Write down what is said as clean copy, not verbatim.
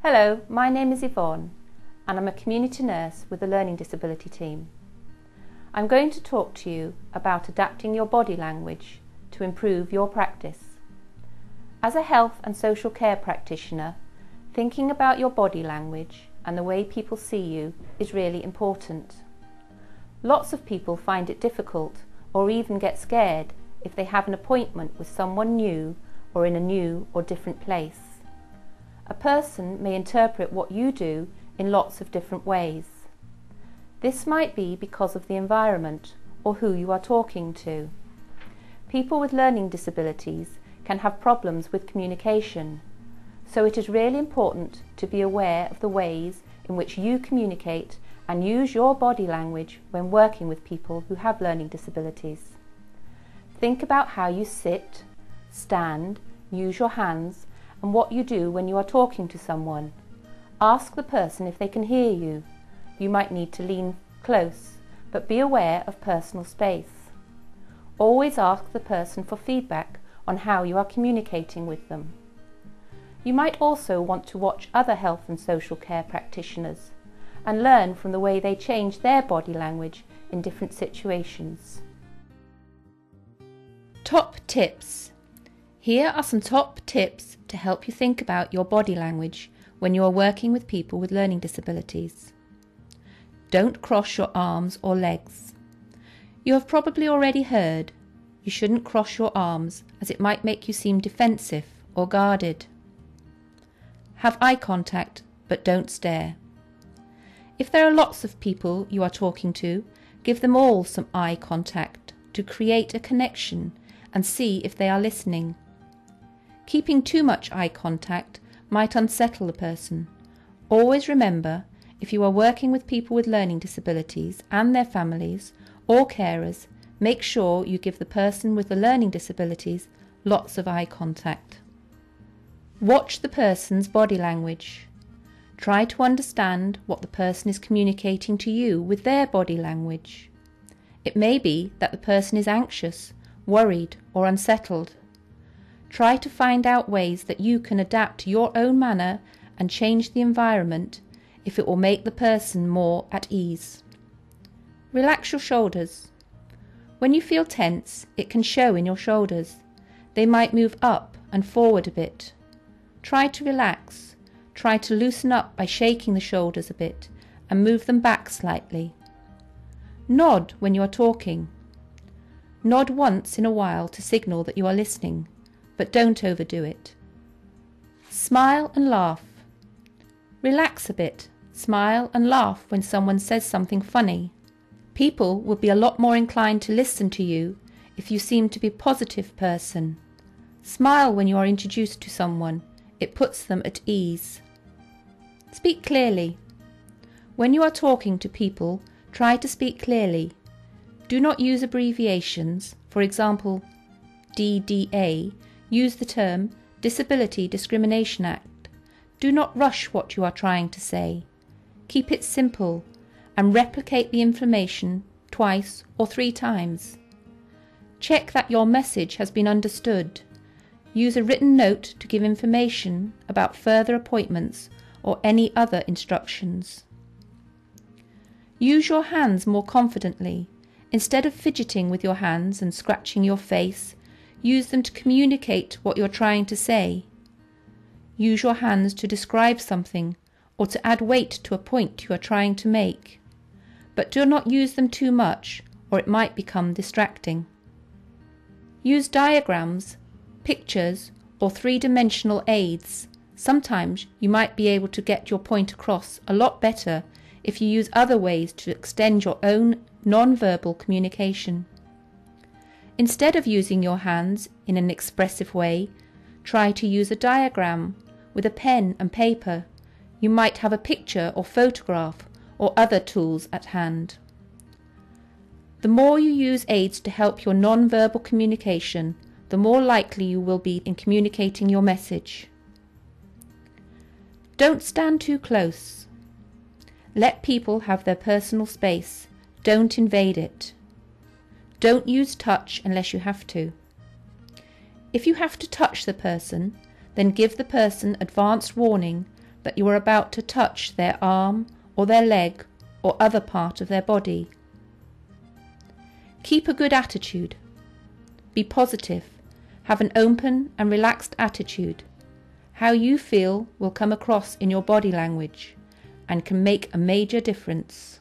Hello, my name is Yvonne and I'm a community nurse with the learning disability team. I'm going to talk to you about adapting your body language to improve your practice. As a health and social care practitioner, thinking about your body language and the way people see you is really important. Lots of people find it difficult or even get scared if they have an appointment with someone new or in a new or different place. A person may interpret what you do in lots of different ways. This might be because of the environment or who you are talking to. People with learning disabilities can have problems with communication, so it is really important to be aware of the ways in which you communicate and use your body language when working with people who have learning disabilities. Think about how you sit, stand, use your hands, and what you do when you are talking to someone. Ask the person if they can hear you. You might need to lean close, but be aware of personal space. Always ask the person for feedback on how you are communicating with them. You might also want to watch other health and social care practitioners and learn from the way they change their body language in different situations. Top tips. Here are some top tips to help you think about your body language when you are working with people with learning disabilities. Don't cross your arms or legs. You have probably already heard you shouldn't cross your arms as it might make you seem defensive or guarded. Have eye contact, but don't stare. If there are lots of people you are talking to, give them all some eye contact to create a connection and see if they are listening. Keeping too much eye contact might unsettle the person. Always remember, if you are working with people with learning disabilities and their families or carers, make sure you give the person with the learning disabilities lots of eye contact. Watch the person's body language. Try to understand what the person is communicating to you with their body language. It may be that the person is anxious, worried, or unsettled. Try to find out ways that you can adapt your own manner and change the environment if it will make the person more at ease. Relax your shoulders. When you feel tense, it can show in your shoulders. They might move up and forward a bit. Try to relax. Try to loosen up by shaking the shoulders a bit and move them back slightly. Nod when you are talking. Nod once in a while to signal that you are listening, but don't overdo it. Smile and laugh. Relax a bit. Smile and laugh when someone says something funny. People will be a lot more inclined to listen to you if you seem to be a positive person. Smile when you are introduced to someone. It puts them at ease. Speak clearly. When you are talking to people, try to speak clearly. Do not use abbreviations. For example, DDA. Use the term Disability Discrimination Act. Do not rush what you are trying to say. Keep it simple and replicate the information twice or 3 times. Check that your message has been understood. Use a written note to give information about further appointments or any other instructions. Use your hands more confidently. Instead of fidgeting with your hands and scratching your face, use them to communicate what you're trying to say. Use your hands to describe something or to add weight to a point you are trying to make. But do not use them too much or it might become distracting. Use diagrams, pictures or 3-dimensional aids. Sometimes you might be able to get your point across a lot better if you use other ways to extend your own non-verbal communication. Instead of using your hands in an expressive way, try to use a diagram with a pen and paper. You might have a picture or photograph or other tools at hand. The more you use aids to help your non-verbal communication, the more likely you will be in communicating your message. Don't stand too close. Let people have their personal space. Don't invade it. Don't use touch unless you have to. If you have to touch the person, then give the person advanced warning that you are about to touch their arm or their leg or other part of their body. Keep a good attitude. Be positive. Have an open and relaxed attitude. How you feel will come across in your body language and can make a major difference.